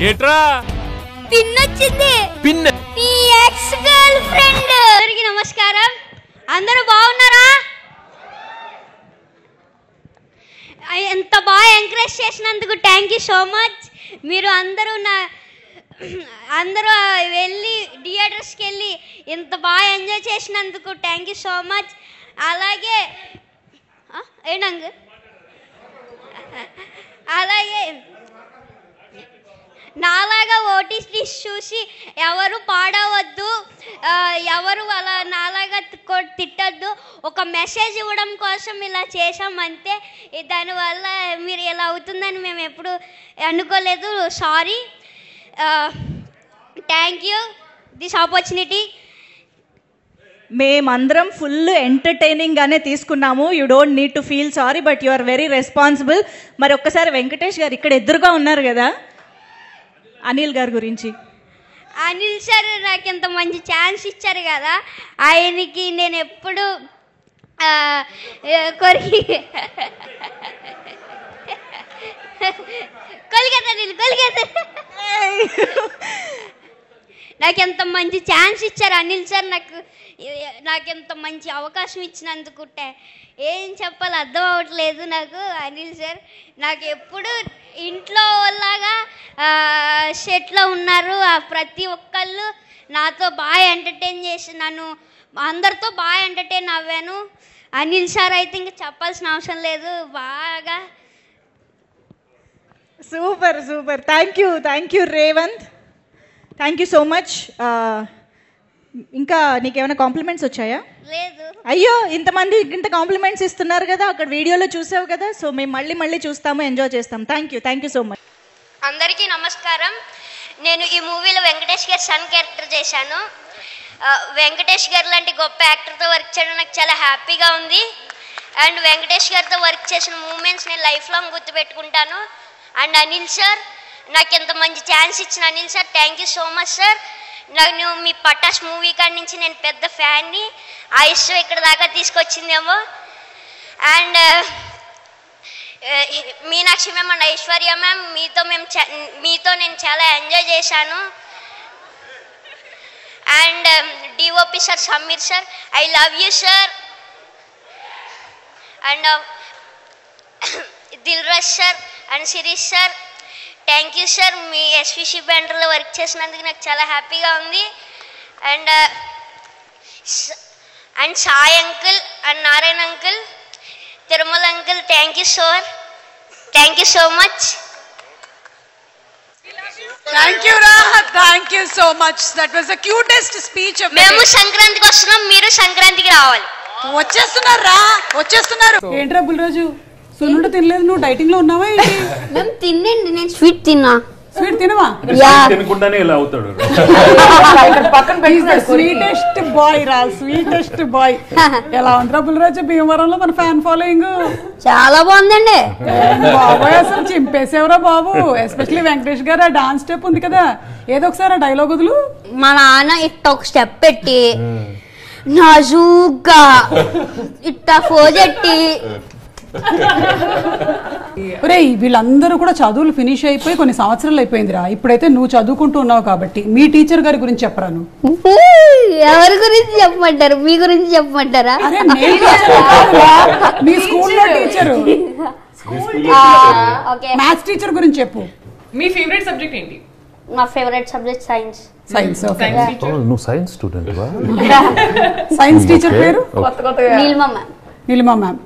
ఏట్రా పిన్నొచ్చింది. పిన్ నీ ex girl friend. అందరికీ నమస్కారం. అందరూ బాగున్నారా? ఎంత బాగా ఎంకరేజ్ చేసినందుకు థ్యాంక్ యూ సో మచ్. మీరు అందరూ వెళ్ళి థియేటర్స్కి వెళ్ళి ఇంత బాగా ఎంజాయ్ చేసినందుకు థ్యాంక్ యూ సో మచ్. అలాగే నాలాగా ఓటీటీ చూసి ఎవరు పాడవద్దు, ఎవరు అలా నాలాగా తిట్టద్దు. ఒక మెసేజ్ ఇవ్వడం కోసం ఇలా చేసామంతే. దానివల్ల మీరు ఇలా అవుతుందని మేము ఎప్పుడు అనుకోలేదు. Sorry. Thank you this opportunity. మేమందరం ఫుల్ ఎంటర్టైనింగ్గానే తీసుకున్నాము. You don't need to feel sorry, but you are very responsible. మరి ఒక్కసారి వెంకటేష్ గారు ఇక్కడ ఎదురుగా ఉన్నారు కదా, అనిల్ గారి గురించి. అనిల్ సార్ నాకు ఇంత మంచి ఛాన్స్ ఇచ్చారు కదా, ఆయనకి నేను ఎప్పుడు నాకు ఎంత మంచి ఛాన్స్ ఇచ్చారు అనిల్ సార్. నాకు ఎంత మంచి అవకాశం ఇచ్చినందుకు ఏం చెప్పాలి అర్థం అవ్వట్లేదు నాకు. అనిల్ సార్ నాకు ఎప్పుడు ఇంట్లో లాగా సెట్లో ఉన్నారు. ప్రతి ఒక్కళ్ళు నాతో బాగా ఎంటర్టైన్ చేసి నన్ను అందరితో బాగా ఎంటర్టైన్ అవ్వాను. అనిల్ సార్ అయితే ఇంకా చెప్పాల్సిన అవసరం లేదు. బాగా super super. Thank you Revanth. Thank you so much. ఇంకా నీకేమైనా కాంప్లిమెంట్స్ వచ్చాయా? లేదు. అయ్యో, ఇంత కాంప్లిమెంట్స్ ఇస్తున్నారు కదా, అక్కడ వీడియోలో చూసావు కదా. సో మేము మళ్ళీ చూస్తాము, ఎంజాయ్ చేస్తాం. Thank you so much. అందరికీ నమస్కారం. నేను ఈ మూవీలో వెంకటేష్ గారి సన్ క్యారెక్టర్ చేశాను. వెంకటేష్ గారు లాంటి గొప్ప యాక్టర్తో వర్క్ చేయడం నాకు చాలా హ్యాపీగా ఉంది. అండ్ వెంకటేష్ గారితో వర్క్ చేసిన మూమెంట్స్ నేను లైఫ్ లాంగ్ గుర్తుపెట్టుకుంటాను. అండ్ అనిల్ సార్, నాకు ఎంత మంచి ఛాన్స్ ఇచ్చిన Anil sir, thank you so much sir. నాకు మీ పటాష్ మూవీ కాడి నుంచి నేను పెద్ద ఫ్యాన్ని. ఆ ఇష్టం ఇక్కడ దాకా తీసుకొచ్చిందేమో. And Meenakshi ma'am and Aishwarya ma'am, మీతో నేను చాలా ఎంజాయ్ చేశాను. And DOP sir Sameer sir, I love you sir. And Dilraj sir and Shirish sir, thank you sir. మీ ఎస్విసి బ్యాండర్లో వర్క్ చేసినందుకు నాకు చాలా హ్యాపీగా ఉంది. And Sai uncle and Narayana uncle, Tirumala uncle, thank you sir. Thank you so much. Thank you so much. That was the cutest speech of the day. మేము సంక్రాంతికి వస్తున్నాం, మీరు సంక్రాంతికి రావాలి. వచ్చేస్తున్నారు. ఏంట్రా బుల్రాజు, సున్నుండ తినలేదు, నువ్వు డైటింగ్ లో ఉన్నావా ఏంటి? మేము తినండి, నేను స్వీట్ తిన్నా. స్వీట్ తినవా? తినకుండానే ఇలా అవుతాడు. స్వీటెస్ట్ బాయ్ రా, స్వీటెస్ట్ బాయ్. ఎలా ఉందిరా బుల్రాజు భీమవరంలో మన ఫ్యాన్ ఫాలోయింగ్? చాలా బాగుందండి బాబాయ్, అసలు చింపేసేవరా బాబు. ఎస్పెషల్లీ వెంకటేష్ గారు ఆ డాన్స్ స్టెప్ ఉంది కదా, ఏదో ఒకసారి ఆ డైలాగ్ వదులు. మా నాన్న ఇట్ట ఒక స్టెప్ పెట్టి నాజూగ్గా ఇట్ట ఫోజెట్టి. ఒరే, వీళ్ళందరూ కూడా చదువులు ఫినిష్ అయిపోయి కొన్ని సంవత్సరాలు అయిపోయిందిరా. ఇప్పుడైతే నువ్వు చదువుకుంటూ ఉన్నావు కాబట్టి మీ టీచర్ గారి గురించి చెప్పరా నువ్వు? ఎవరి గురించి చెప్పమంటారు? మీ గురించి చెప్పమంటారా? అరే మీ స్కూల్లో టీచరు, మ్యాథ్స్ టీచర్ గురించి చెప్పు. మీ ఫేవరెట్ సబ్జెక్ట్ ఏంటి? నా ఫేవరెట్ సబ్జెక్ట్ సైన్స్. నువ్వు సైన్స్ స్టూడెంట్ వా? సైన్స్ టీచర్ పేరు Neelima ma'am. Neelima ma'am.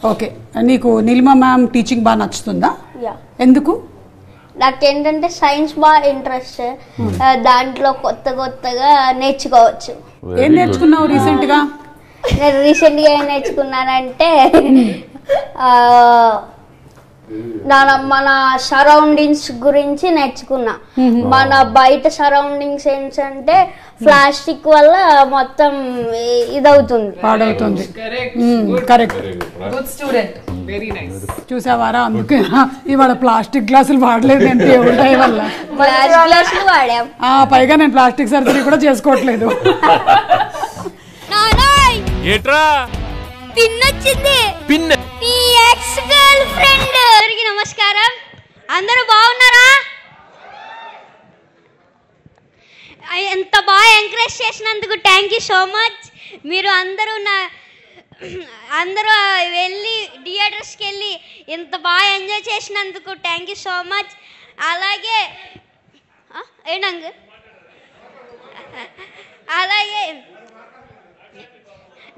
Okay, నీకు నీలిమా మ్యామ్ టీచింగ్ బాగా నచ్చుతుందా? ఎందుకు? నాకేంటంటే సైన్స్ బాగా ఇంట్రెస్ట్. దాంట్లో కొత్తగా నేర్చుకోవచ్చు. ఏం నేర్చుకున్నావు రీసెంట్ గా? నేను రీసెంట్గా ఏం నేర్చుకున్నానంటే మన సరౌండింగ్స్ గురించి నేర్చుకున్నా. మన బయట సరౌండింగ్స్ ఏంటంటే ప్లాస్టిక్ వల్ల మొత్తం ఇదవుతుంది, పాడవుతుంది. Correct, good student, very nice. చూసావారా, అందుకే ఇవాళ ప్లాస్టిక్ గ్లాసులు వాడలేదు అంటే ఉంటాయి వల్ల. గ్లాసులు వాడాం. పైగా నేను ప్లాస్టిక్ సర్జరీ కూడా చేసుకోవట్లేదు. ఏట్రా పిన్నొచ్చింది. పిన్ నీ ఎక్స్ గర్ల్ ఫ్రెండ్. అందరికీ నమస్కారం. అందరూ బాగున్నారా? ఎంకరేజ్ చేసినందుకు థ్యాంక్ యూ సో మచ్. మీరు అందరూ వెళ్ళి థియేటర్స్కి వెళ్ళి ఇంత బాగా ఎంజాయ్ చేసినందుకు థ్యాంక్ యూ సో మచ్. అలాగే ఏంటంగు అలాగే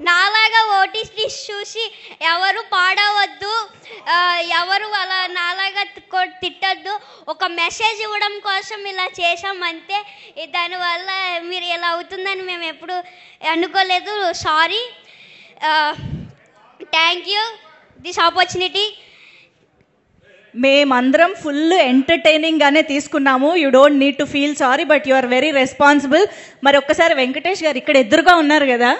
నాలాగా ఓటీటీ చూసి ఎవరు పాడవద్దు, ఎవరు అలా నాలాగా తిట్టద్దు. ఒక మెసేజ్ ఇవ్వడం కోసం ఇలా చేసామంతే. దానివల్ల మీరు ఇలా అవుతుందని మేము ఎప్పుడు అనుకోలేదు. Sorry. Thank you this opportunity. మేమందరం ఫుల్ ఎంటర్టైనింగ్గానే తీసుకున్నాము. You don't need to feel sorry, but you are very responsible. మరి ఒక్కసారి వెంకటేష్ గారు ఇక్కడ ఎదురుగా ఉన్నారు కదా,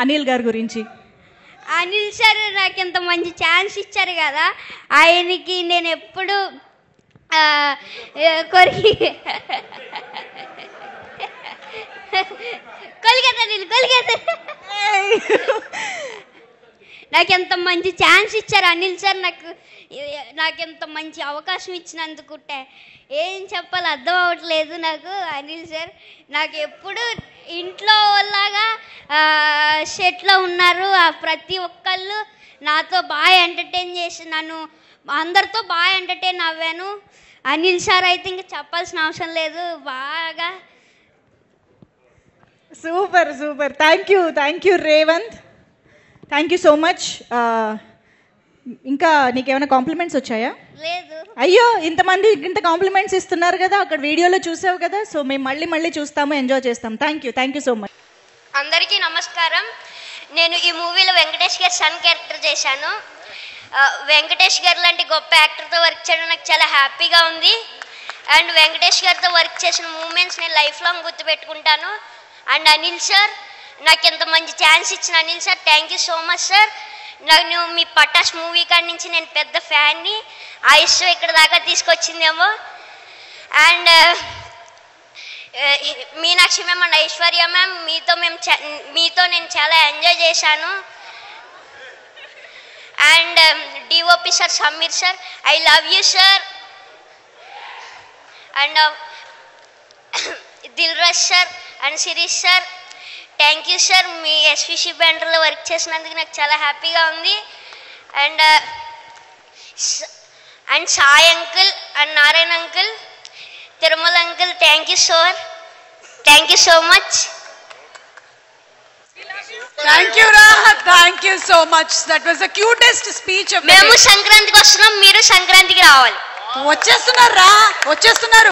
అనిల్ గారి గురించి. అనిల్ సార్ నాకు ఇంత మంచి ఛాన్స్ ఇచ్చారు కదా, ఆయనకి నేను ఎప్పుడు నాకు ఎంత మంచి ఛాన్స్ ఇచ్చారు అనిల్ సార్. నాకు ఎంత మంచి అవకాశం ఇచ్చినందుకు ఏం చెప్పాలి అర్థం అవ్వట్లేదు నాకు. అనిల్ సార్ నాకు ఎప్పుడు ఇంట్లో లాగా సెట్లో ఉన్నారు. ప్రతి ఒక్కళ్ళు నాతో బాగా ఎంటర్టైన్ చేసి నన్ను అందరితో బాగా ఎంటర్టైన్ అవ్వాను. అనిల్ సార్ అయితే ఇంకా చెప్పాల్సిన అవసరం లేదు. బాగా super super. Thank you Revanth. Thank you so much. ఇంకా నీకేమైనా కాంప్లిమెంట్స్ వచ్చాయా? లేదు. అయ్యో, ఇంతమంది ఇంత కాంప్లిమెంట్స్ ఇస్తున్నారు కదా, అక్కడ వీడియోలో చూసావు కదా. సో మేము మళ్ళీ చూస్తాము, ఎంజాయ్ చేస్తాం. Thank you so much. అందరికీ నమస్కారం. నేను ఈ మూవీలో వెంకటేష్ గారి సన్ క్యారెక్టర్ చేశాను. వెంకటేష్ గారు లాంటి గొప్ప యాక్టర్తో వర్క్ చేయడం నాకు చాలా హ్యాపీగా ఉంది. అండ్ వెంకటేష్ గారితో వర్క్ చేసిన మూమెంట్స్ నేను లైఫ్ లాంగ్ గుర్తుపెట్టుకుంటాను. అండ్ అనిల్ సార్, నాకు ఎంత మంచి ఛాన్స్ ఇచ్చిన Anil sir, thank you so much sir. నాకు మీ పటాస్ మూవీ కాడి నుంచి నేను పెద్ద ఫ్యాన్ని. ఆ ఇష్టం ఇక్కడ దాకా తీసుకొచ్చిందేమో. And Meenakshi ma'am and Aishwarya ma'am, మీతో నేను చాలా ఎంజాయ్ చేశాను. And DOP sir Sameer sir, I love you sir. And Dilraj sir and Shirish sir, thank you sir. మీ ఎస్విసి బ్యాండర్లో వర్క్ చేసినందుకు నాకు చాలా హ్యాపీగా ఉంది. And Sai uncle and Narayana uncle, Tirumala uncle, thank you sir. Thank you so much. Thank you, Raha. Thank you so much. That was the cutest speech of the day. మేము సంక్రాంతికి వస్తున్నాం, మీరు సంక్రాంతికి రావాలి. వచ్చేస్తున్నారు.